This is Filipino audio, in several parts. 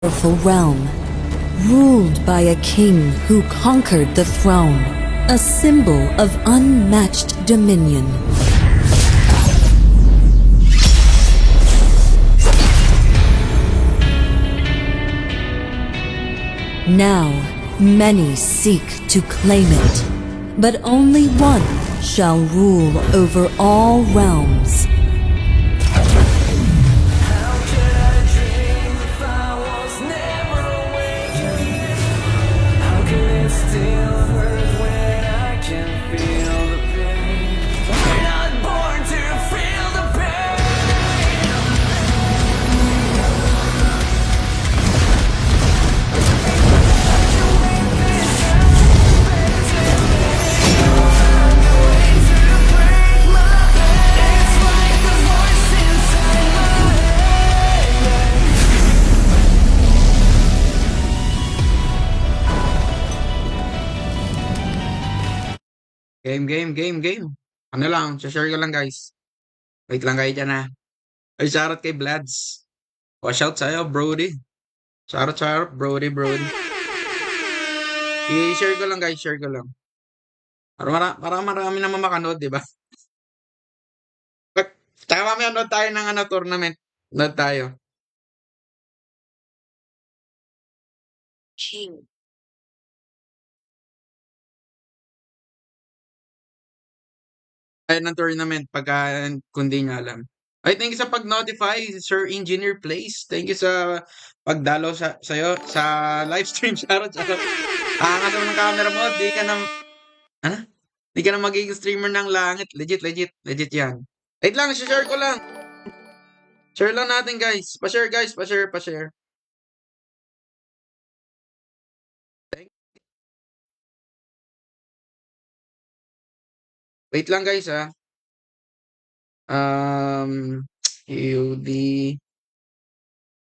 powerful realm, ruled by a king who conquered the throne, a symbol of unmatched dominion. Now, many seek to claim it, but only one shall rule over all realms. Game. Ano lang, share ko lang guys. Wait lang kayo dyan ha. Ay, shoutout kay Blads. O, shout sa'yo, Brody. Shoutout, Brody. I-share ko lang guys, share ko lang. Para marami naman makanood, di ba? Tsaka mamaya nood tayo ng tournament. Nood tayo. King. Tayo ng tournament pagka kung di nyo alam. Ay, thank you sa pag-notify, Sir Engineer Place. Thank you sa pagdalo sa'yo sa live stream. Shoutout. Angas naman ng camera mo. Ano? Di ka na magiging streamer ng langit. Legit yan. Wait lang, share ko lang. Share lang natin guys. Pa-share guys, pa-share. Wait lang guys ha. UD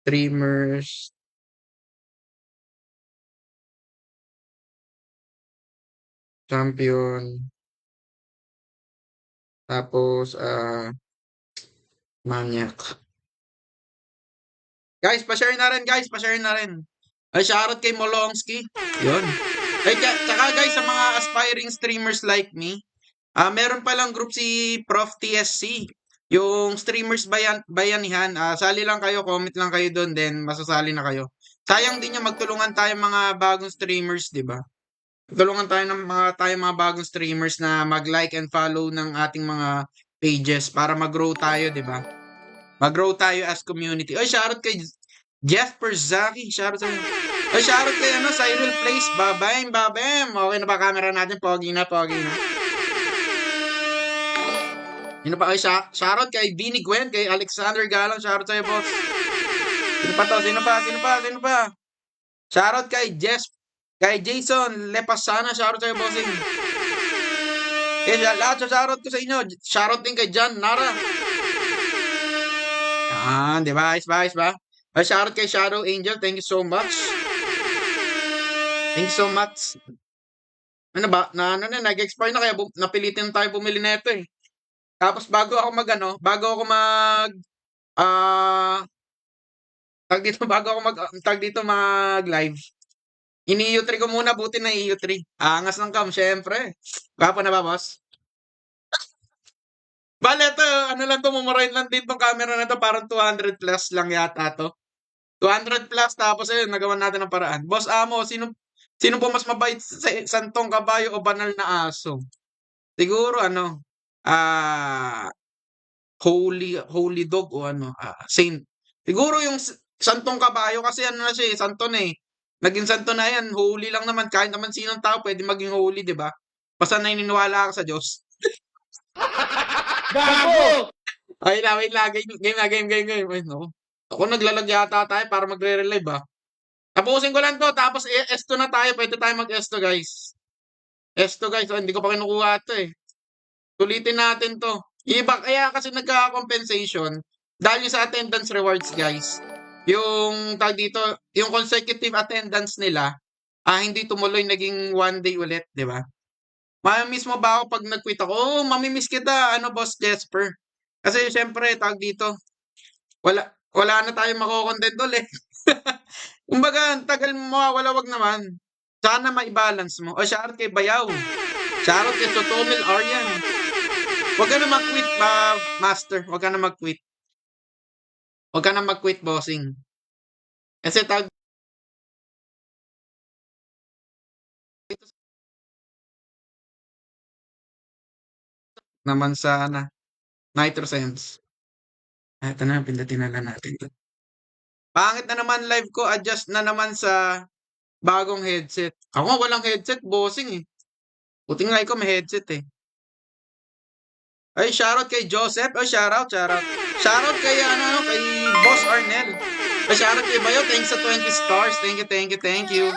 streamers champion. Tapos maniac. Guys, pa-share na rin guys, pa-share na rin. Ay, shoutout kay Molongski. Yun. Ay, tsaka guys, sa mga aspiring streamers like me, meron palang group si Prof TSC. Yung streamers bayanihan, sali lang kayo, comment lang kayo doon, then masasali na kayo. Sayang din yung magtulungan tayo mga bagong streamers, di ba? Tulungan tayo ng mga bagong streamers na mag-like and follow ng ating mga pages para mag-grow tayo, di ba? Mag-grow tayo as community. Oy, shoutout kay Jeff Perzaki. Shoutout sa Oy, shoutout kay Cyril Place. Babem. Okay na ba camera natin? Pogi na. Yun pa, shoutout kay Vinny Gwen, kay Alexander Galang. Shoutout sa'yo, boss. Sino pa to? Sino pa? Shoutout kay Jason Lepasana. Shoutout sa'yo, bossing. Lahat sa shoutout ko sa inyo. Shoutout din kay John Nara. Di ba? Ayos ba? Shoutout kay Shadow Angel. Thank you so much. Ano ba? Nag-expire na kaya napilitin tayo bumili nito eh. Tapos bago ako mag-live, ini-EU3 ko muna, buti na EU3. Angas ng cam, syempre. Gwapo na ba, boss? Bale, ito, mumurahin lang din tong camera na to, parang 200 plus lang yata to. 200 plus, tapos nagawa natin ng paraan. Boss Amo, sino po mas mabait sa santong kabayo o banal na aso? Siguro, holy dog o saint. Siguro yung santong kabayo kasi na siya santo na eh. Naging santo na yan, holy lang naman. Kahit naman sinong tao pwede maging holy, di ba? Basta naniniwala ka sa Diyos. Gago! Okay na, wait lang. Game. Wait, no. Ako naglalag yata tayo para magre-relive Tapusin ko lang to, tapos S2 na tayo. Pwede tayo mag-S2 guys. S2 guys, hindi ko pa kinukuha ito eh. Tulitin natin to. Iba, kaya kasi nagka-compensation dahil sa attendance rewards guys. Yung yung consecutive attendance nila, hindi tumuloy, naging 1 day ulit, di ba? Mamimiss mo ba ako pag nag-quit ako? Oo, mamimiss kita, Boss Jesper. Kasi syempre, wala na tayong mako-content ulit. Kumbaga, ang tagal mo mawawala, wag naman. Sana mai-balance mo. O, shoutout kay Bayaw. Shoutout kay Sotomil Aryan. Wag ka na mag-quit, master. Wag ka na mag-quit. Wag ka na mag-quit, bossing. Kasi tag naman sa NitroSense. Ito na, pindutin na lang natin 'to. Pangit na naman live ko, adjust na naman sa bagong headset. Ako nga walang headset, bossing, eh. Buti nga ikaw may headset, eh. Ay, shoutout kay Joseph. Ay, shoutout. Shoutout kay kay Boss Arnel. Ay, shoutout kay Bayo. Thanks sa 20 stars. Thank you.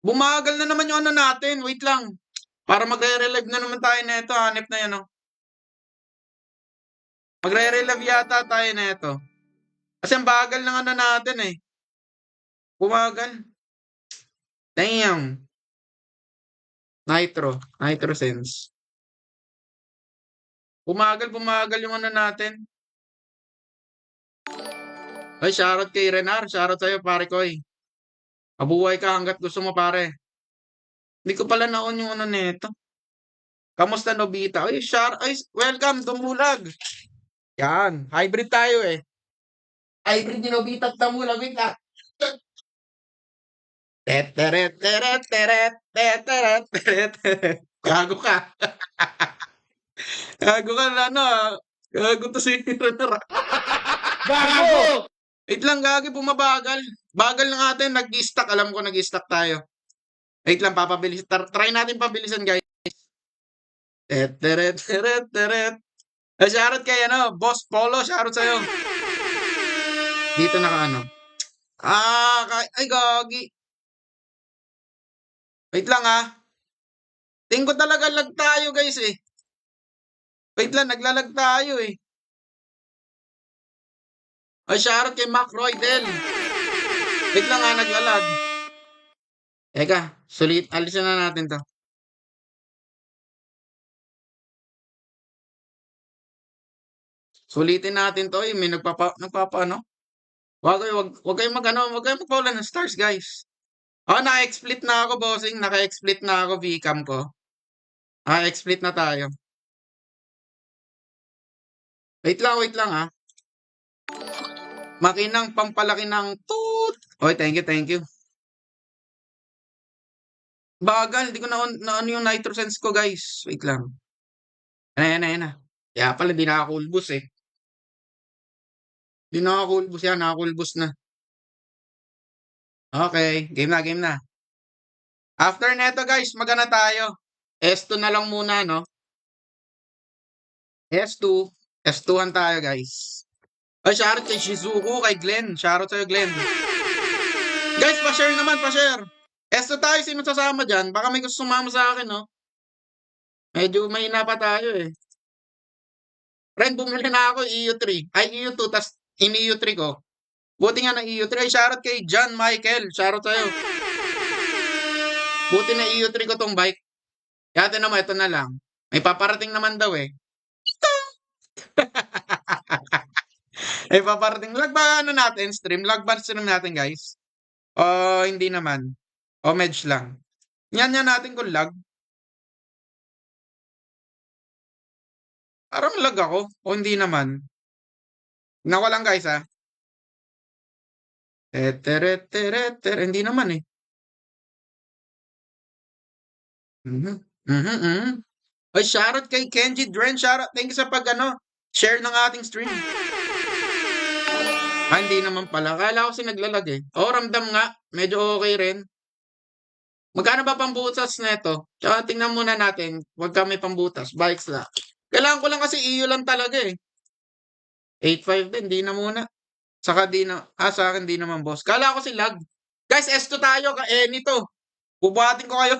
Bumagal na naman yung natin. Wait lang. Para magre-relive na naman tayo nito. Hanip na yan, oh. Magre-relive yata tayo nito. Kasi ang bagal ng natin, eh. Bumagal. Damn. NitroSense. Bumagal yung natin. Ay, shoutout kay Renar. Shoutout sa'yo, pare Koy. Mabuhay ka hanggat gusto mo, pare. Hindi ko pala na-on yung nito. Kamusta, Nobita? Ay, welcome, Dumulag. Yan, hybrid tayo, eh. Hybrid ni Nobita at Dumulag. Wait lang. Teret. Gago ka. Gago ka na, gago to si Renar. Gago! Wait lang, gagi, bumabagal. Bagal na natin, nag-stack. Alam ko, nag-stack tayo. Wait lang, papabilis. Try natin pabilisan, guys. Teret. Shoutout kay Boss Polo. Shoutout sa'yo. Dito ay, gagi. Wait lang, Tingin ko talaga lag tayo, guys, eh. Wait lang, naglalag tayo, eh. Ay, shoutout kay Mac Roydel. Wait lang, naglalag. Eka, alisin na natin to. Sulitin natin to, eh. May nagpapa Wag kayong magpawala ng stars, guys. Naka-explit na ako, bossing. Naka-explit na ako, VCAM ko. Explit na tayo. Wait lang, Makinang pampalaki ng toot. Oy, thank you. Bagal, hindi ko na yung NitroSense ko, guys. Wait lang. Yan na. Kaya pala, hindi nakakulbus, eh. Hindi nakakulbus yan, nakakulbus na. Okay, game na. After neto, guys, magana tayo. S2 na lang muna, no? S2. S2-an tayo, guys. Ay, shoutout kay Shizuku, kay Glenn. Shoutout sa'yo, Glenn. Guys, pa-share naman, pa-share. S2 tayo, sino sasama dyan? Baka may gusto sumama sa akin, no? Medyo mahina pa tayo, eh. Friend, bumili na ako EU3. Ay, EU2, tas in-EU3 ko. Buti nga na EU3. Ay, shoutout kay John Michael. Shoutout sa'yo. Buti na EU3 ko tong bike. Kaya naman, ito na lang. May paparating naman daw, eh. May paparating. Lag ba natin, stream? Lag ba stream natin, guys? Hindi naman. Medj lang. Yan natin kung lag. Parang lag ako. Hindi naman. Naku lang, guys, Hindi naman, eh. Ay, shoutout kay Kenji Dren. Shoutout. Thank you sa share ng ating stream. Hindi naman pala. Kala ko naglalag, eh. Ramdam nga. Medyo okay rin. Magkano ba pambutas neto? Tsaka tingnan muna natin. Huwag kami pambutas. Bikes lang. Kailangan ko lang kasi EU lang talaga, eh. 8.5 din. Di na muna. Saka di na. Sa akin di naman, boss. Kala ko lag. Guys, S2 tayo. Nito. Bubuhatin ko kayo.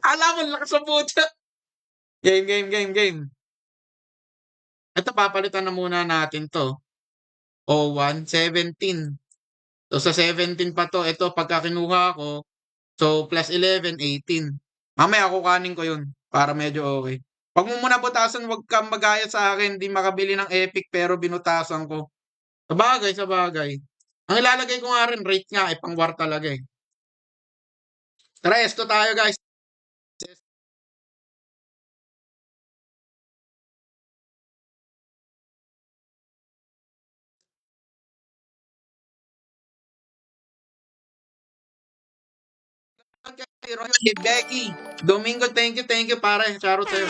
Alam mo, lakas sa puta. Game. Ito, papalitan na muna natin to. 01, 17. So, sa 17 pa to. Ito, pagka kinuha ko, so, plus 11, 18. Mamaya, kukanin ko yun. Para medyo okay. Pag mo muna butasan, huwag kang magaya sa akin. Di makabili ng Epic, pero binutasan ko. Sa bagay. Ang ilalagay ko nga rin, rate nga, pang war talaga eh. Tara, esto tayo guys. Kay Roy, kay Becky, Domingo, thank you pare. Charot sa'yo.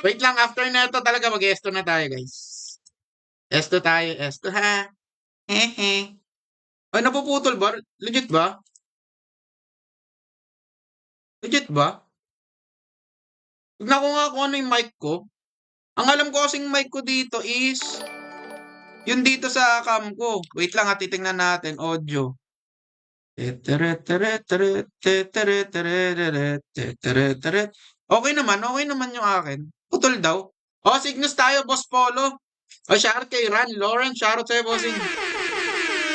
Wait lang, after neto talaga mag-esto na tayo guys. Esto tayo, esto ha. Hehe. Ay, napuputol ba? Legit ba? Legit ba? Tignan ko nga kung ano yung mic ko. Ang alam ko kasing mic ko dito is yung dito sa cam ko. Wait lang ha, titingnan natin. Audio. Okay naman yung akin. Putol daw. Oh, Cygnus tayo, Boss Polo. O, shoutout kay Ran, Lauren, shoutout sa'yo, bossing.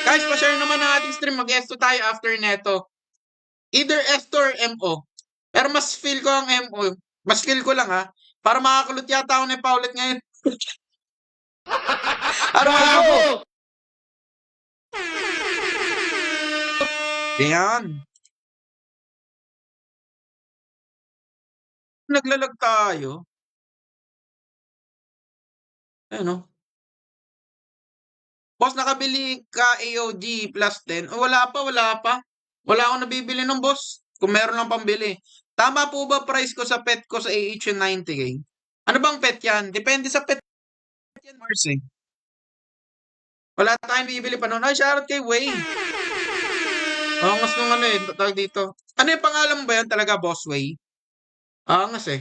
Guys, pa-share naman ang ating stream. Mag-esto tayo after neto. Either Esto or MO. Pero mas feel ko ang MO. Mas feel ko lang ha. Para makakulot yata ako na paulit ngayon. Ano nga po? Gago! Yan. Naglalag tayo. Ano? Boss, nakabili ka AOG plus 10? Oh, wala pa, wala pa. Wala akong nabibili ng boss. Kung meron lang pambili. Tama po ba price ko sa pet ko sa AH yung 90k? Ano bang pet yan? Depende sa pet yan, Mars eh. Wala tayong bibili pa noon. Ay, shoutout kay Way. Angas nung ano eh, tawag dito. Ano yung pangalan mo ba yan talaga, Boss Way? Angas eh.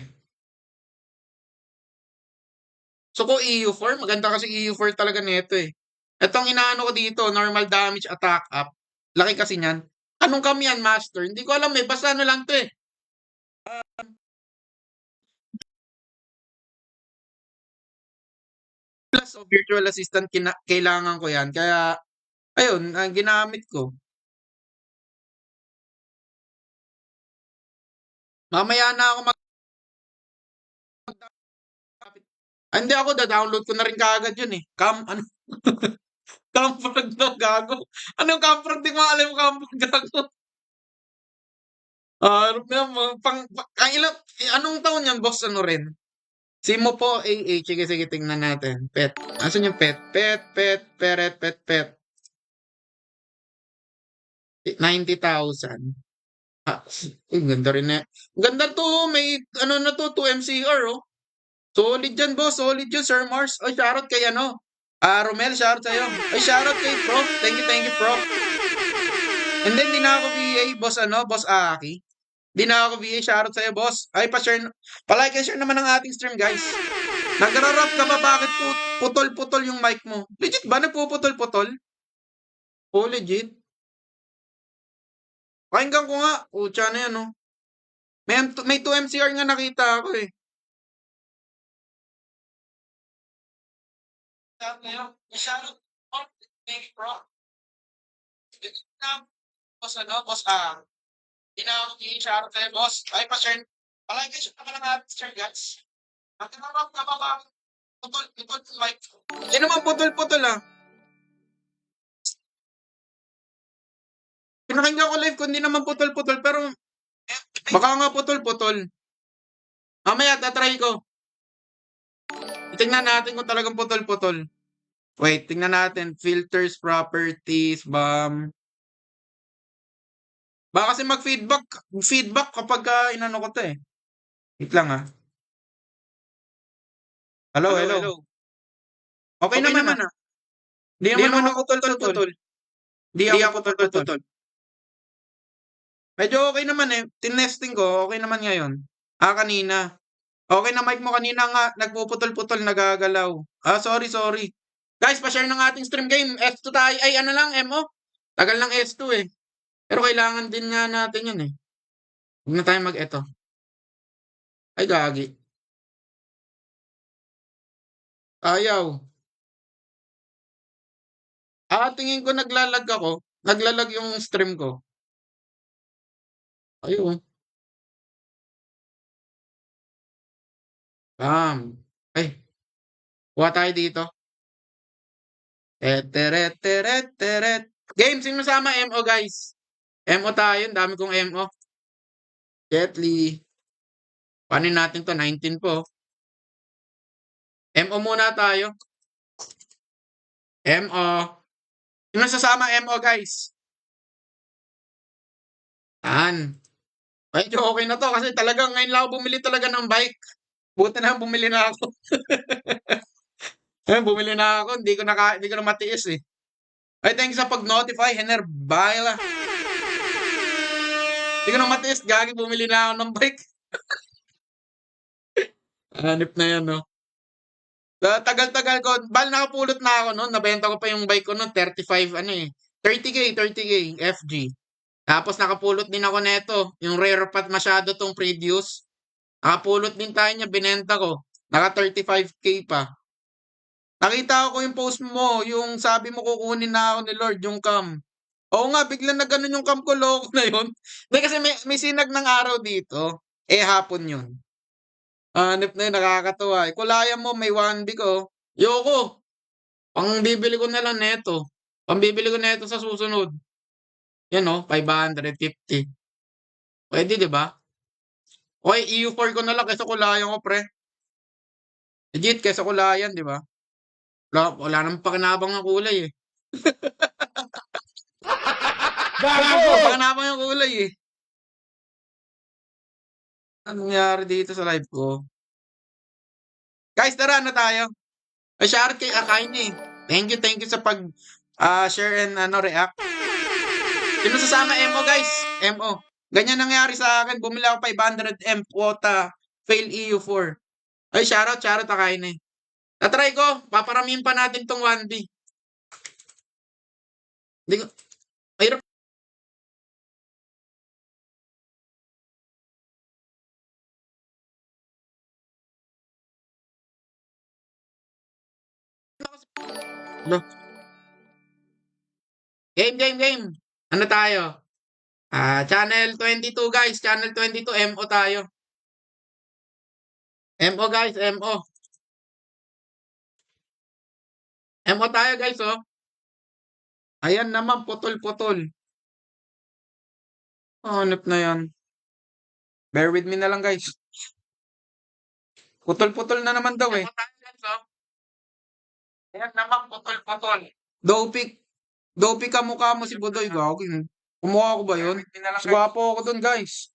So ko EU4, maganda kasi EU4 talaga nito eh. Itong inaano ko dito, normal damage attack up. Laki kasi niyan. Anong kami yan, Master? Hindi ko alam eh, basta ano lang to eh. Plus of virtual assistant, kailangan ko yan. Kaya, ayun, ang ginamit ko. Mamaya na ako hindi ako, da-download ko na rin kaagad yun eh. Ano? Camfrog daw, gago. Anong Camfrog? Di ko alam yung Camfrog, gago. Ano na, ang ilang, anong taon yan, boss? Ano rin? Simo po, sige, sige, tingnan natin. Pet. Asan yung pet? Pet. 90,000. Ah, ganda rin eh. Ganda to, may, ano na to, 2 MCR, oh. Solid yan, boss. Solid yun, Sir Mars. Ay, shoutout kay ano. Romel, shoutout sa'yo. Ay, shoutout kay Prof. Thank you, Prof. And then, di na ako VA, boss, boss Aki. Di na ako VA, shoutout sa'yo, boss. Ay, pa-share, palike and share naman ang ating stream, guys. Nagra-rap ka ba? Bakit putol-putol yung mic mo? Legit ba? Nagpuputol-putol? Oh, legit. Pakinggan ko nga. Utsa na yan, oh. May 2 MCR nga nakita ako, eh. Shoutout, thank you, Prof. Boss, boss, di na ako i-shoutout sa'yo, boss. Ay, pa-share. Palike and share naman ang ating stream, guys. Nagra-rap ka ba? Bakit putol-putol yung mic? Hindi naman putol-putol, ah. Pinakinggan ko live ko, hindi naman putol-putol, pero baka nga putol-putol. Mamaya, tatry ko. Tingnan natin kung talagang putol-putol. Wait, tingnan natin. Filters, properties, baka kasi feedback kapag inano ko to eh. Wait lang ah. Hello. Okay naman ah. Di naman ako putol-putol. Di ako putol-putol. Medyo okay naman eh. Tinesting ko, okay naman ngayon. Kanina. Okay na mic mo kanina nga, nagpuputol-putol, nagagalaw. Sorry. Guys, pa-share ng ating stream game. S2 tayo. Ay, ano lang, MO? Tagal ng S2 eh. Pero kailangan din nga natin yun eh. Huwag na tayo mag-eto. Ay, gagi. Ayaw. Tingin ko naglalag ako. Naglalag yung stream ko. Ayun. Ay. Kuha tayo dito. Teteret, teret, teret. Game, sino sama? MO, guys. MO tayo. Ang dami kong MO. Jet Li. Panin natin to? 19 po. MO muna tayo. MO. Sino sasama MO, guys? Yan. Medyo okay na to kasi talagang ngayon lang ako bumili talaga ng bike. Buti na bumili na ako. Bumili na ako. Hindi ko na matiis eh. Ay, thank you sa pag-notify. Hener Baila. Hindi ko na matiis. Gagi, bumili na ako ng bike. Hanip na yan, no? Tagal-tagal ko. Nakapulot na ako noon. Nabenta ko pa yung bike ko noon. 35, 30K FG. Tapos nakapulot din ako neto. Yung rare pat masyado tong Prius. Nakapulot din tayo niya. Binenta ko. Naka 35K pa. Nakita ko yung post mo. Yung sabi mo kukunin na ako ni Lord. Yung cam. Oo nga, biglang na ganun yung cam ko. Loko na yun. Hindi kasi may sinag ng araw dito. Hapon yun. Hanip na yun, nakakatuwa. Kulayan mo, may 1B ko. Yoko. Bibili ko na lang neto. Bibili ko neto sa susunod. Yan o, 550. Pwede, di ba? Okay, EU4 ko na lang kaysa kulayan ko, pre. Legit, kaysa kulayan, di ba? Wala namang pakinabang ng kulay eh. Gago! Pakinabang yung kulay eh. Anong nangyari dito sa live ko? Guys, tara na tayo. Ay, shoutout kay Akaini. Thank you sa pag share and react. Sino sasama MO, guys? MO. Ganyan nangyari sa akin. Bumili ako 500M quota. Fail EU4. Ay, shoutout Akaini. Tatry ko. Paparamihin pa natin tong 1B. Hindi ko. Mahirap. No. Game. Ano tayo? Channel 22 guys. Channel 22. MO tayo. MO guys. MO. MO tayo guys oh. Ayan naman. Putol-putol. Hanap na yan. Bear with me na lang guys. Putol-putol na naman daw eh. MO tayo guys oh. Ayan naman. Putol-putol. Dopi ka mukha mo si Budoy. Gagawin. Kumukha ko ba yun? Mas gwapo ako dun guys.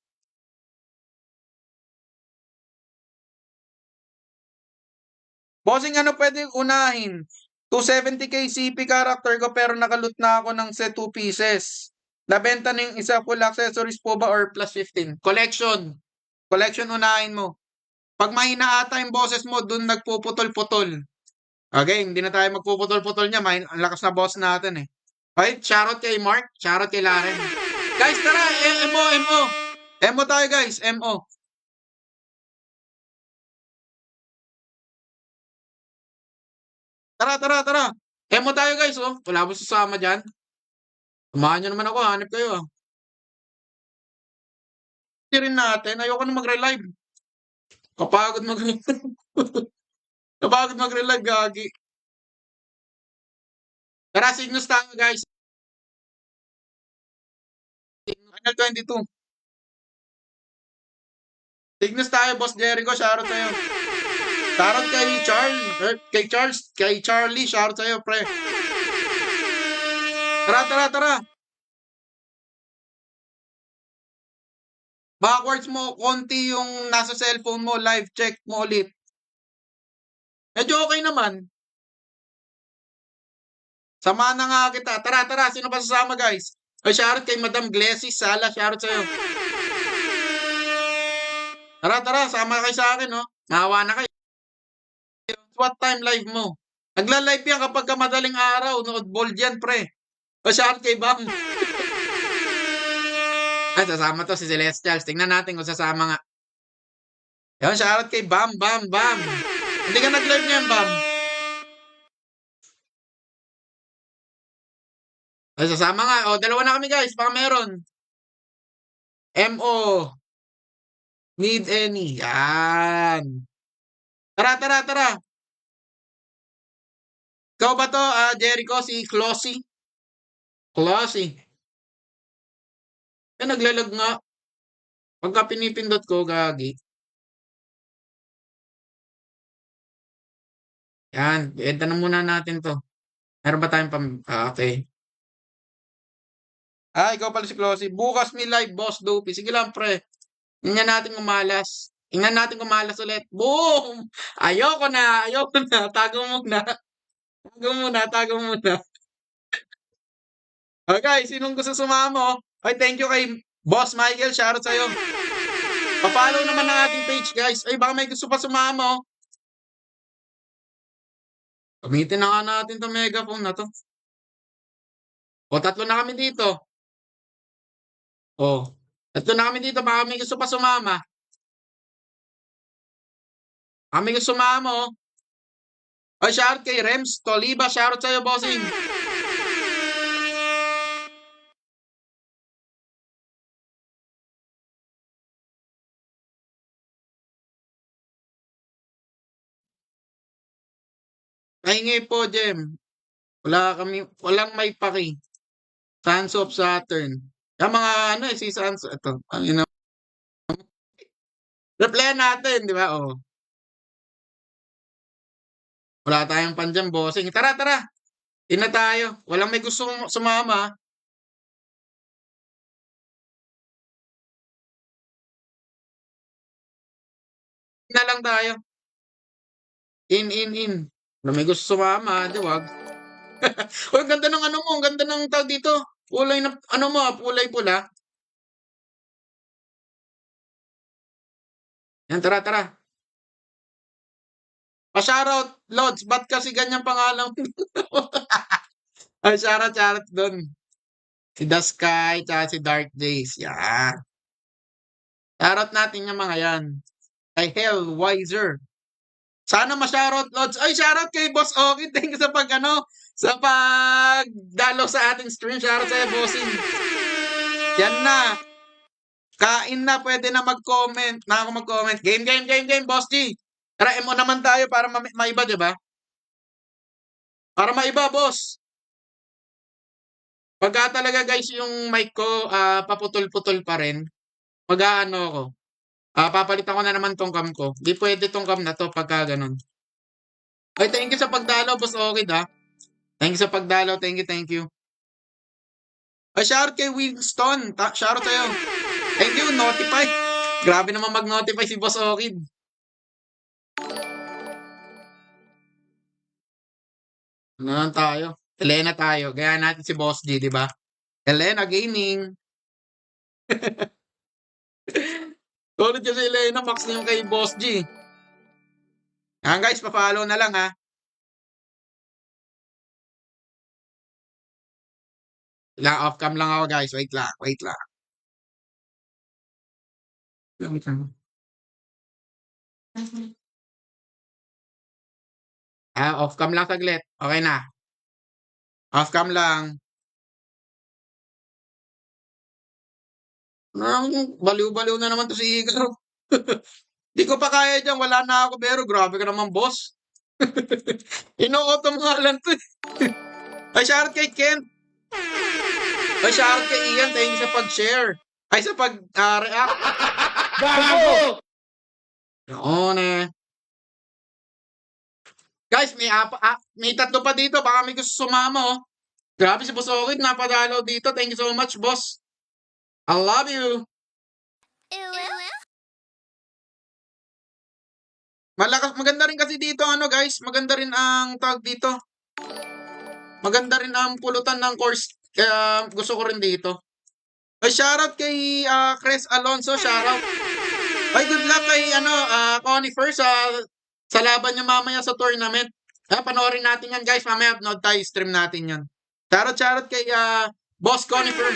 Bossing ano pwede unahin? 270k CP character ko pero nakaloot na ako ng set 2 pieces. Nabenta na yung isa, full accessories po ba or plus 15? Collection. Collection unahin mo. Pag mahina ata yung boses mo, dun nagpuputol-putol. Okay, hindi na tayo magpuputol-putol niya. Ang lakas na boss natin eh. Okay, shoutout kay Mark, shoutout kay Laren. Guys, tara, MO. MO tayo guys, MO. Tara. MO tayo guys, oh. Wala ba sasama dyan? Samahan nyo naman ako, hanip kayo ah. Hindi rin natin, ayoko na magre-live. Kapagod magre-live, gagi. Tara, Cygnus tayo guys. Channel 22. Cygnus tayo, Boss Jericho, shoutout sa'yo. Shoutout kay Charlie, shoutout sa'yo, pre. Tara. Backwards mo, konti yung nasa cellphone mo, live check mo ulit. Medyo okay naman. Samahan na nga kita. Tara, sino ba sasama guys? Ay, shoutout kay Madam Glessy Sala, shoutout sa'yo. Tara, sama kayo sa akin, no? Nahawa na kayo. What time live mo? Nagla-live yan kapag madaling araw, no? Bold yan, pre. O, shoutout kay Bam. Ay, sasama to si Celestials. Tingnan natin kung sasama nga. Yan, shoutout kay Bam. Hindi ka nag-live niyan, Bam. Ay, sasama nga. O, dalawa na kami, guys. Baka meron. MO. Need any. Yan. Tara. Ikaw ba to, Jericho, si Closy? Closy. Naglalag nga. Pagka pinipindot ko, gagi. Yan, benta na muna natin to. Meron ba tayong okay. Ikaw pala si Closy. Bukas may live, Boss Dopey. Sige lang, pre. Tingnan natin kumalas. Tingnan natin kumalas ulit. Boom! Ayoko na. Tago muna. Tago muna. Okay, sinong gusto sumamo? Ay, thank you kay Boss Michael. Shoutout sa'yo. Pa-follow naman ang ating page, guys. Ay, baka may gusto pa sumamo. Gamitin na nga natin itong megaphone na to. O, tatlo na kami dito. O, tatlo na kami dito. Baka may gusto pa sumama. Baka may gusto sumama, Ay, shoutout kay Rems Toliba. Shoutout sa'yo, bossing. Pahingi po, Jem. Walang may paki. Sons of Saturn. Yung mga si Sons, ito. Replyan natin, di ba? Oh. Wala tayong panjang bossing. Tara. Ina tayo. Walang may gusto sumama. Na lang tayo. In. Walang may gusto sumama. Di wag. Uy, ang ganda ng mo. Ang ganda ng tawag dito. Kulay na, kulay pula. Yan, tara. Pa-shoutout, Lods. Ba't kasi ganyan pangalan? Ay, shoutout doon. Si The Sky, tsaka si Dark Days. Yan. Shoutout natin yung mga yan. Kay Hellwiser. Sana ma-shoutout, Lods. Ay, shoutout kay Boss Oki. Thank you sa pagdalo sa ating stream. Shoutout sa'yo, bossing. Yan na. Kain na. Pwede na mag-comment. Na ako mag-comment. Game, Boss G. Tara, MO naman tayo para maiba, diba? Para maiba, boss. Pagka talaga, guys, yung mic ko, paputol-putol pa rin. Mag-aano ako. Papalitan ko na naman tong cam ko. Di pwede tong cam na to pagka ganun. Ay, thank you sa pagdalaw, boss. Okay, Thank you sa pagdalaw. Thank you. Ay, shoutout kay Winston. Shoutout sa'yo. Thank you, notify. Grabe naman mag-notify si Boss Okid. Ano lang tayo? Elena tayo. Gaya natin si Boss G, di ba? Elena Gaming. Tulad kasi Elena, max na yung kay Boss G. Guys, pa-follow na lang, ha? Off cam lang ako, guys. Wait lang. Off cam lang saglit. Okay na. Off cam lang. Baliw-baliw na naman to si Igor. Di ko pa kaya dyan. Wala na ako, pero grabe ka naman, boss. Ino-auto mo nga lang to. Ay, shoutout kay Ken. Ay, shoutout kay Ian. Thank you sa pag-share. Ay, sa pag-react. Gago! Noon eh. Guys, may tatlo pa dito. Baka may gusto sumama, Grabe si Boss Okid. Napadalaw dito. Thank you so much, boss. I love you. Maganda rin kasi dito, guys. Maganda rin ang tag dito. Maganda rin ang pulutan ng course. Kaya gusto ko rin dito. Ay, shoutout kay Chris Alonso. Shoutout. Ay, good luck kay Connie first sa laban niya mamaya sa tournament. Panoorin natin yan, guys. Mamaya upload tayo. Stream natin yan. Shoutout kay Boss Conifer.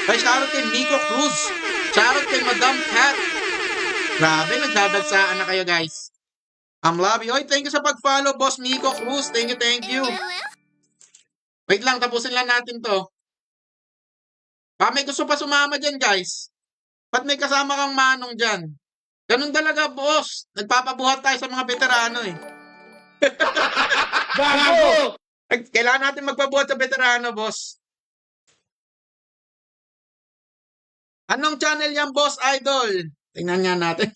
Ay, shoutout kay Nico Cruz. Shoutout kay Madam Cat. Grabe, nagdadagsaan na kayo, guys. Love you. Oy, thank you sa pag-follow, Boss Nico Cruz. Thank you. Wait lang, tapusin lang natin to. May gusto pa sumama dyan, guys. Ba't may kasama kang manong dyan? Ganun talaga, boss. Nagpapabuhat tayo sa mga veterano, eh. Gago! Kailangan natin magpabuhat sa veterano, boss. Anong channel yan, boss idol? Tingnan nga natin.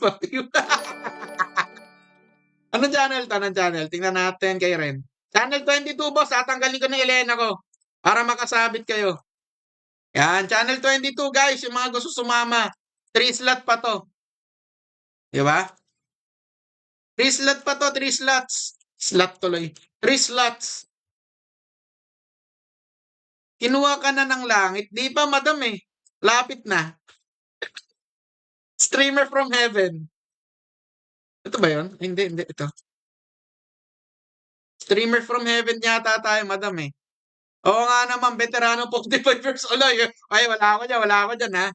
Anong channel to? Anong channel? Tingnan natin kay Ren. Channel 22, boss. Tatanggalin ko na Elena ko. Para makasabit kayo. Yan. Channel 22, guys. Yung mga gusto sumama. 3 slot pa to. Di ba? 3 slot pa to. 3 slots. Slot tuloy. 3 slots. Kinuha ka na ng langit. Di ba, madam eh? Lapit na. Streamer from heaven. Ito ba yun? Hindi. Ito. Streamer from heaven yata tayo, madam eh. Oo nga naman, veterano 45 years old. Ay, wala ako dyan, ha?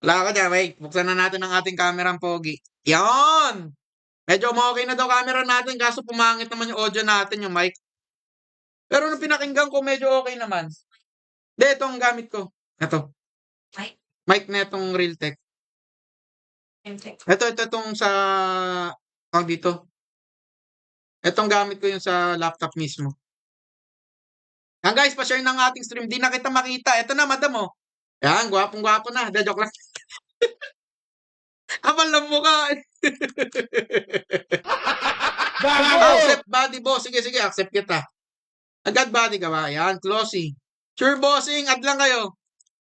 Wala ako dyan. Wait, buksan na natin ang ating camera pogi. Yan! Medyo okay na daw camera natin, kaso pumangit naman yung audio natin, yung mic. Pero nung pinakinggan ko, medyo okay naman. Hindi, ito ang gamit ko. Ito. Mic na itong Realtek. Ito, itong sa... dito. Itong gamit ko yung sa laptop mismo. Yan guys, pa-share ng ating stream. Di na kita makita. Ito na, madam oh. Yan, gwapong-gwapo na. De, joke lang. Kapal ng mukha. Accept body boss. Sige, accept kita. Agad body ka ba? Yan, closing. Sure bossing, add lang kayo.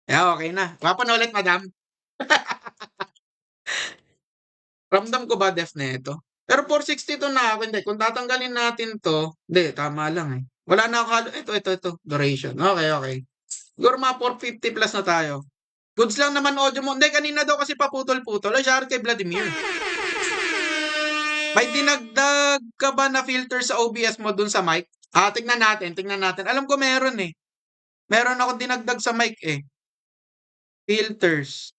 Yan, okay na. Gwapo na ulit, madam. Ramdam ko ba def na ito? Pero 462 na ako. Hindi, kung tatanggalin natin to, hindi, tama lang eh. Wala na ako. Ito. Duration. Okay. Siguro mga 450 plus na tayo. Goods lang naman audio mo. Hindi, kanina daw kasi paputol-putol. Ay, shout kay Vladimir. May dinagdag ka ba na filter sa OBS mo dun sa mic? Tignan natin. Alam ko meron eh. Meron ako dinagdag sa mic eh. Filters.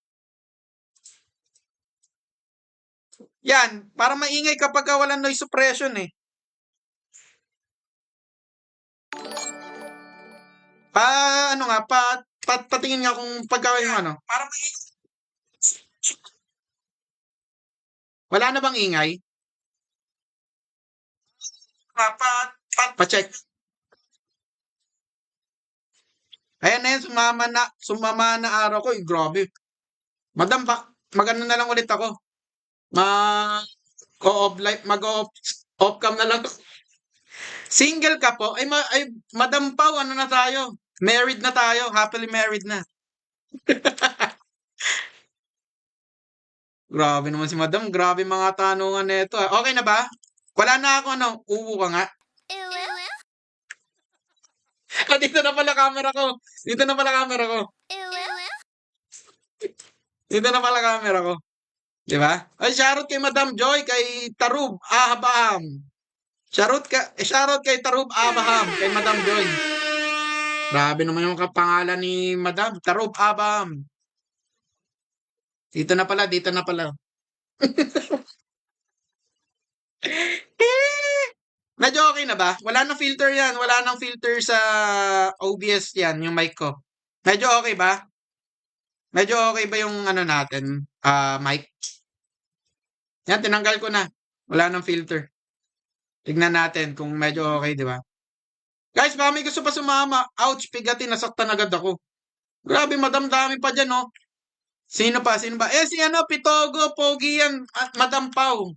Yan, para maingay kapag walang noise suppression eh. Patingin nga kung pagka yung ano. Para maingay. Wala na bang ingay? Pa-check. Ayan na yan, sumama na araw ko. Grabe. Madam, magano na lang ulit ako. Mag-off cam na lang. Single ka po? Ay, Madam Pau, ano na tayo? Married na tayo. Happily married na. Grabe naman si Madam. Grabe mga tanungan nito. Okay na ba? Wala na ako, ano? Uwu ka nga. Dito na pala camera ko. Dito na pala camera ko. Di ba? Ay, shoutout kay Madam Joy, kay Tarub Abraham. Shoutout kay Tarub Abraham, kay Madam Joy. Grabe naman yung kapangalan ni Madam, Tarub Abraham. Dito na pala. Medyo okay na ba? Wala nang filter yan. Wala nang filter sa OBS yan, yung mic ko. Medyo okay ba? Medyo okay ba yung ano natin, mic? Yan, tinanggal ko na. Wala nang filter. Tignan natin kung medyo okay, di ba? Guys, baka may gusto pa sumama. Ouch, pigatin, nasaktan agad ako. Grabe, madam, dami pa dyan, oh. Sino ba? Si Pitogo, pogi yan, Madam Pau.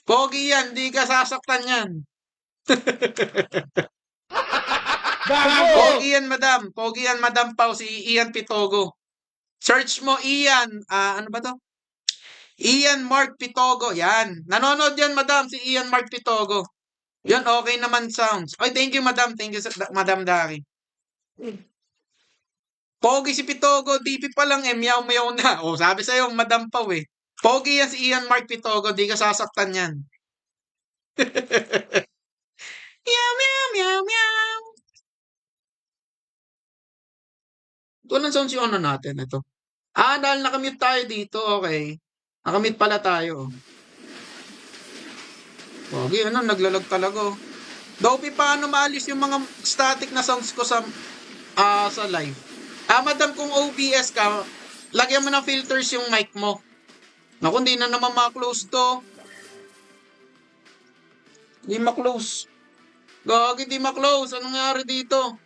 Pogi yan, di ka sasaktan yan. Pogi yan, madam. Pogi yan, Madam Pau, si Ian Pitogo. Search mo, Ian, ano ba to? Ian Mark Pitogo, yan. Nanonood yan, madam, si Ian Mark Pitogo. Yun, okay naman sounds. Oy, thank you, madam. Thank you, Madam Dari. Pogi si Pitogo, DP pa lang eh, meow na. Oh, sabi sa'yo, Madam Pau eh. Pogi yan si Ian Mark Pitogo, di ka sasaktan yan. Meow. Ito lang sounds yung ano natin, ito. Dahil nakamute tayo dito, okay. Nakamute pala tayo. Pogi, naglalag talaga. Dopey, paano maalis yung mga static na sounds ko sa live? Madam, kung OBS ka, lagyan mo ng filters yung mic mo. Naku, hindi na naman ma-close to. Hindi ma-close. Gagi, di ma-close. Anong nangyari dito?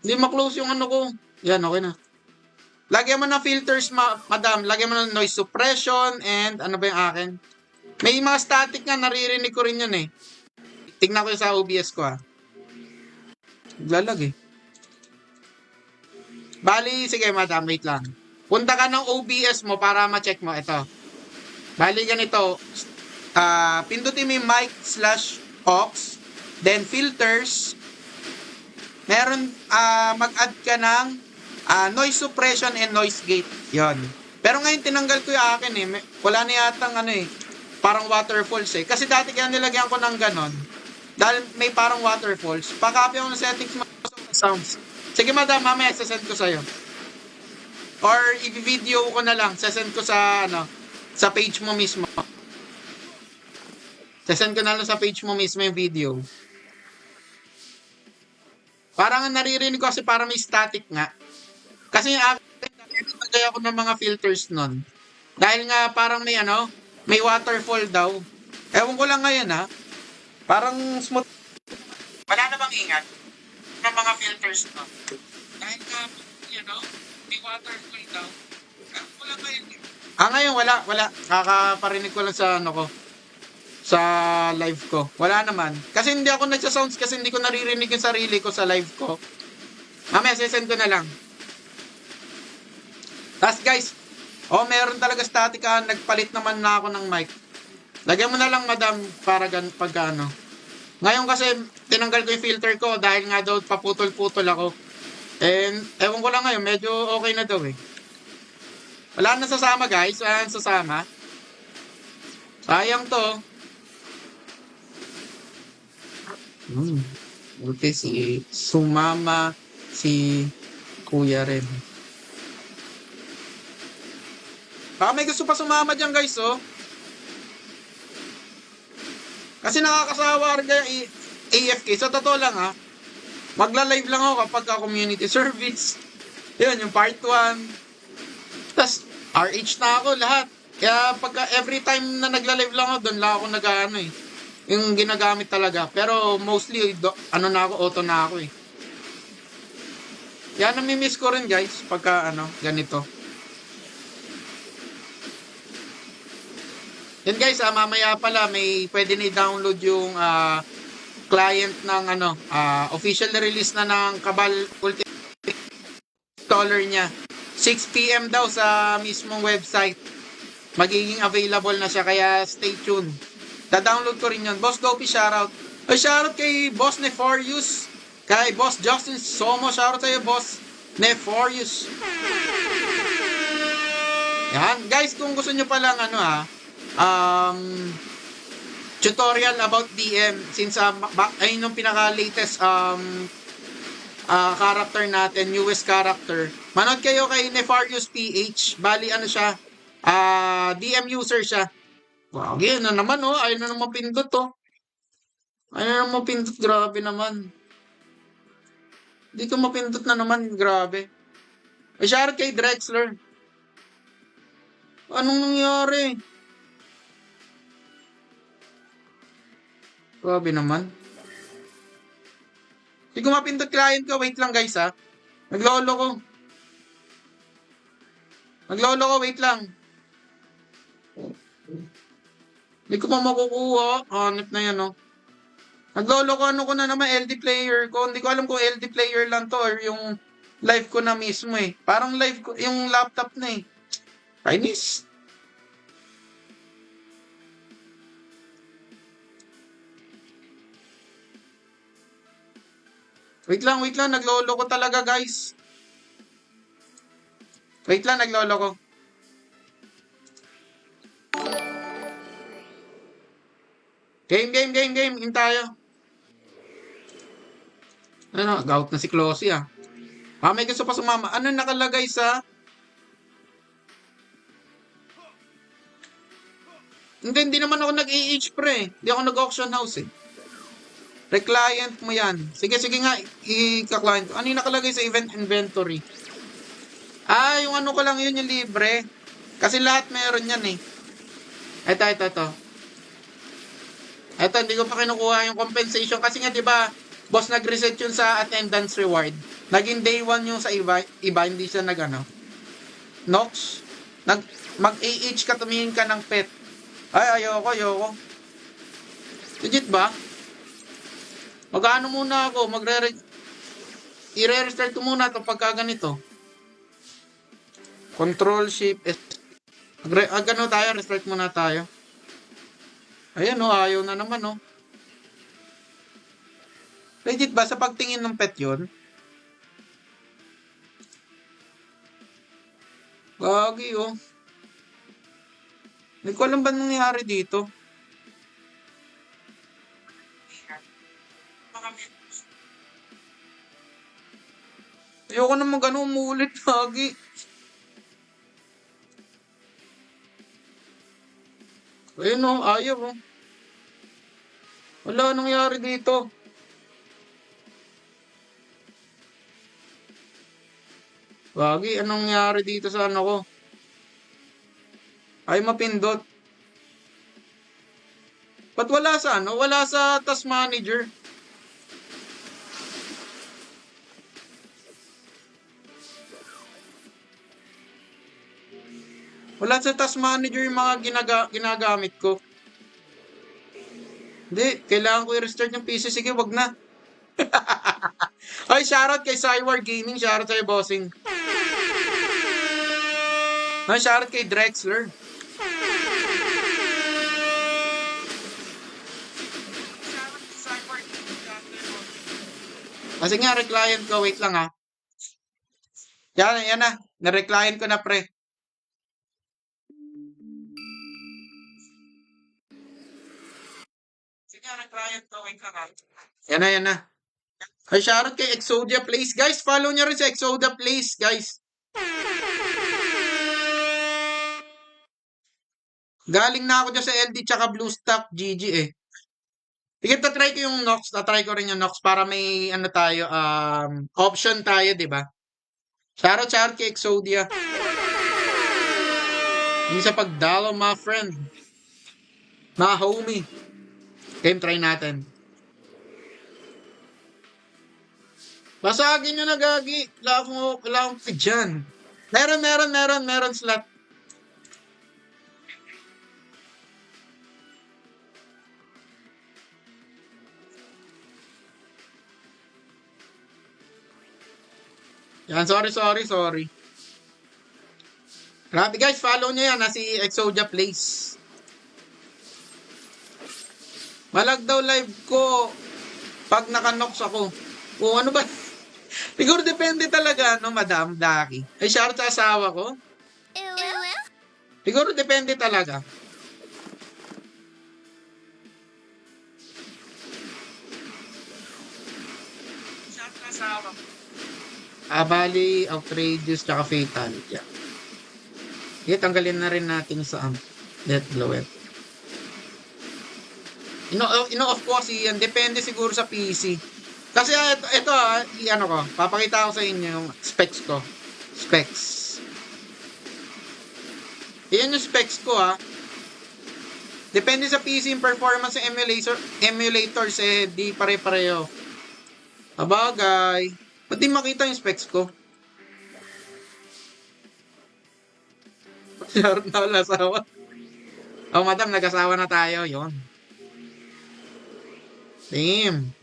Hindi ma-close yung ano ko. Yan, okay na. Lagyan mo ng filters, madam. Lagyan mo ng noise suppression and ano ba yung akin? May mga static nga, naririnig ko rin yun eh. Tingnan ko yung sa OBS ko ha. Lalag eh. Bali, sige madam, wait lang. Punta ka ng OBS mo para ma-check mo. Ito. Bali, ganito. Pindutin mo yung mic/aux. Then filters. Meron, mag-add ka ng noise suppression and noise gate. Yon. Pero ngayon tinanggal ko yung akin eh. Wala na yatang ano eh. Parang waterfalls eh. Kasi dati kaya nilagyan ko ng ganon. Dahil may parang waterfalls. Pa-copy ako ng settings mo sa sounds. Sige madam, mamaya sasend ko sa'yo. Or i-video ko na lang. Sasend ko sa ano, sa page mo mismo. Sasend ko na lang sa page mo mismo yung video. Parang naririnig ko kasi parang may static nga. Kasi yung akin, nagay ako ng mga filters nun. Dahil nga parang may ano, may waterfall daw. Ewan ko lang ngayon ha. Parang smooth. Wala na bang ingat ng mga filters nun? Dahil nga, you know, may waterfall daw. Ewan ko lang ngayon. Ngayon wala. Kakaparinig ko lang sa ano ko. Sa live ko. Wala naman. Kasi hindi ako nagsa-sounds kasi hindi ko naririnig yung sarili ko sa live ko. Mamaya, sesend ko na lang. Tapos guys, meron talaga static nagpalit naman na ako ng mic. Lagyan mo na lang madam para pagka ano. Ngayon kasi tinanggal ko yung filter ko dahil nga daw paputol-putol ako. And ewan ko lang ngayon, medyo okay na daw eh. Wala na sasama guys, wala na sasama. Sayang to. Buti si sumama si kuya rin. Baka may gusto pa sumama dyan guys oh. Kasi nakakasawa rin kaya AFK. Sa totoo lang ha. Magla-live lang ako kapag community service. Yun, yung part 1. Tapos RH na ako lahat. Kaya pagka every time na nagla-live lang ako, doon lang ako nag-ano eh. Yung ginagamit talaga. Pero mostly, ano na ako, auto na ako eh. Yan, namimiss ko rin guys, pagka ano, ganito. Yan guys, mamaya pala, may pwede na i-download yung client ng ano, official release na ng Cabal Ultimate installer niya. 6 PM daw sa mismong website. Magiging available na siya, kaya stay tuned. Da-download ko rin yun. Boss Gopi, shoutout. Shoutout kay Boss Neforius. Kay Boss Justin Somo. Shoutout sa'yo, Boss Neforius. Yan. Guys, kung gusto nyo palang ano tutorial about DM. Since ayun yung pinaka-latest character natin. Newest character. Manood kayo kay Nefarious PH. Bali, ano siya? DM user siya. Wow, yun na naman oh. Ayun na naman pindot oh. Ayun na naman pindot. Grabe naman. Hindi ko mapindot na naman. Grabe. Shoutout kay Drexler. Anong nangyari? Grabe naman. Hindi ko mapindot client ko. Wait lang guys ha. Naglolo ko. Wait lang. Hindi ko pa makukuha. Hanip na yan, oh. Naglolo ko, ano ko na naman, LD player ko. Hindi ko alam kung LD player lang to or yung live ko na mismo eh. Parang live ko, yung laptop na eh. Kainis. Wait lang. Naglolo ko talaga, guys. Wait lang, naglolo ko. Game. In tayo. Ano, gout na si Closey ah. May gusto pa sumama. Ano nakalagay sa... Hindi naman ako nag-EH pre. Hindi ako nag-auction house eh. Reclient mo yan. Sige nga, i-client. Ano yung nakalagay sa event inventory? Yung ano ko lang yun, yung libre. Kasi lahat meron yan eh. Ito. Eto, hindi ko pa kinukuha yung compensation kasi nga, di ba, boss, nag-reset yun sa attendance reward. Naging day 1 yung sa iba hindi siya Nox, mag-AH ka, tumingin ka ng pet. Ay, ayoko. Legit ba? Mag-ano muna ako, i-restart ko muna ito pagka ganito. Control Shift S. Gano tayo, restart muna tayo. Ayan ayaw na naman Legit ba sa pagtingin ng pet yun? Gagi Hindi ko alam ba nangyari dito. Ayoko naman ganun umulit lagi. Ayun ayaw Wala nangyari dito. Gagi, anong nangyari dito sa ano ko? Ay mapindot. Ba't wala sa Wala sa task manager. Wala sa task manager yung mga ginagamit ko. Hindi, kailangan ko i-restart yung PC. Sige, wag na. Ay, shoutout kay Cywar Gaming. Shoutout sa'yo, bossing. Ay, shoutout kay Drexler. Kasi nga, reclient ko. Wait lang Yan na. Na-reclient ko na, pre. Sige, reclient ko. Wait lang Yan na. Ay, shoutout kay Exodia Place. Guys, follow nyo rin sa Exodia Place, guys. Galing na ako dyan sa LD tsaka BlueStack GG Sige, tatry ko yung Nox. Tatry ko rin yung Nox para may tayo, option tayo, di ba? Shoutout kay Exodia. Yung sa pagdalo, my friend. Mga homie. Game try natin. Basagin nyo na, gagi. Wala akong dyan. Meron slot. Yan, sorry. Grabe guys, follow nyo yan si Exodia Place. Malag daw live ko pag naka-nox ako. O ano ba? Siguro depende talaga, Madam Daki. Ay, shout sa asawa ko. Siguro depende talaga. Shout sa asawa ko. Bali, outrageous, tsaka fatal. Yeah. Tanggalin na rin natin sa Death Blower. Ino-off ko kasi yan. Depende siguro sa PC. Kasi ito ko. Papakita ko sa inyo yung specs ko. Yan yung specs ko Depende sa PC yung performance ng emulators di pare-pareho. Abagay. Ba't di makita yung specs ko? Shoutout na wala asawa. Madam, nag-asawa na tayo. Yon. Damn.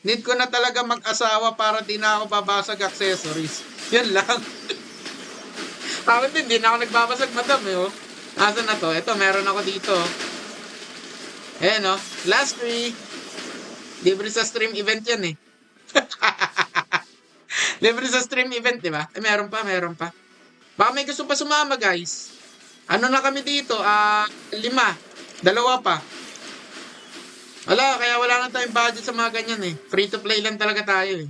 Need ko na talaga mag-asawa para di na ako babasag accessories. Yan lang. Bakit hindi na ako nagbabasag, madam Nasaan na to? Ito, meron ako dito. Ayan last 3. Libre sa stream event yan Libre sa stream event, di ba? Meron pa. Baka may gusto pa sumama, guys. Ano na kami dito? 5. 2 pa. Kaya wala na tayong budget sa mga ganyan Free to play lang talaga tayo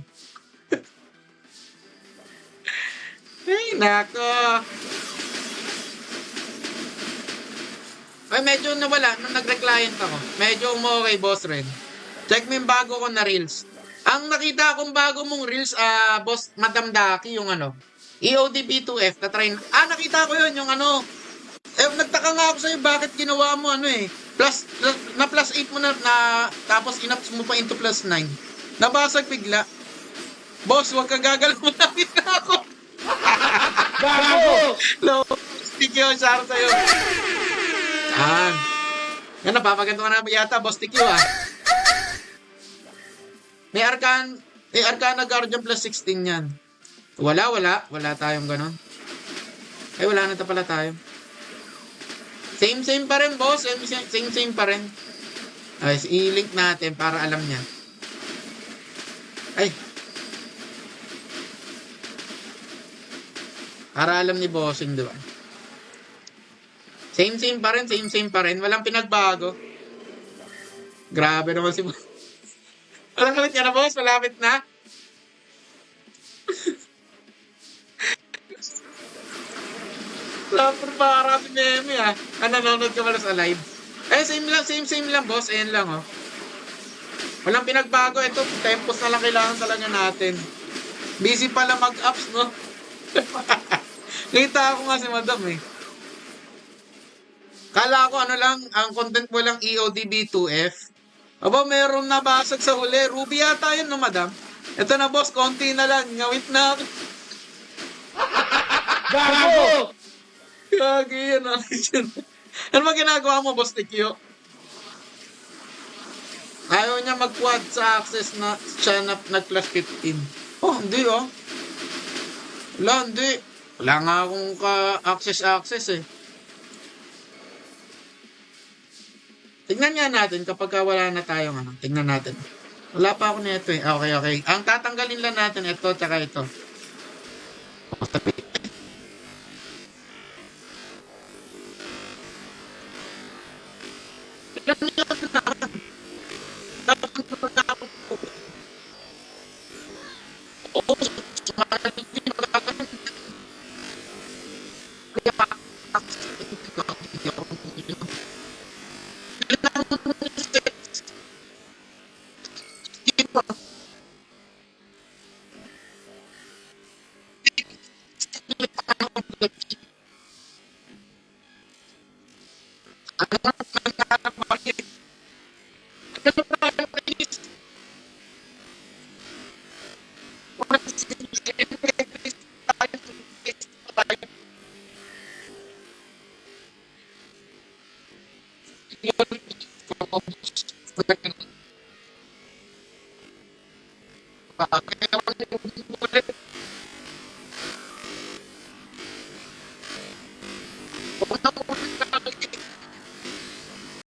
Ay, nako. Ay, medyo nawala nung nag-reclient ako. Medyo umokay, boss Ren. Check mo yung bago ko na reels. Ang nakita akong bago mong reels, boss, Madam Daki, yung EOD B2F, nakita ko yun, yung Nagtaka nga ako sa'yo, bakit ginawa mo ano eh. Na plus 8 mo na, tapos inaps mo pa into plus 9. Nabasag bigla. Boss, huwag ka gagalaw, malapit na ako. Gago! Low, sticky yung share sa'yo. Yan, napapaganto ka na yata, boss TQ ah. May Arcana Guardian plus 16 yan. Wala tayong ganon. Ay, wala na pala tayo. Same pa rin, boss. Same pa rin. Ay, i-link natin para alam niya. Ay. Para alam ni bossing, di ba? Same pa rin. Walang pinagbago. Grabe naman si boss. Walang kalit ka na, boss. Malapit na. Lapor para si Meme ah. Nanonood ka pala sa live. Same lang boss. Ayan lang oh. Walang pinagbago. Ito, tempos na lang kailangan talaga natin. Busy pala mag-ups, no? Kita ako nga si madam eh. Kala ko ano lang, ang content mo lang EODB2F. Aba, meron nabasag sa huli. Ruby yata yun, no madam? Ito na boss, konti na lang. Ngawit na ako. Gago! Gagi yan. Ano ba ginagawa mo, Boss Tikyo? Ayaw niya mag-quad sa access na siya na nag-plus 15. Oh, hindi oh. Hindi. Wala nga akong ka-access eh. Tignan nga natin kapag wala na tayong ano. Tignan natin. Wala pa ako nito eh. Okay. Ang tatanggalin lang natin ito tsaka ito.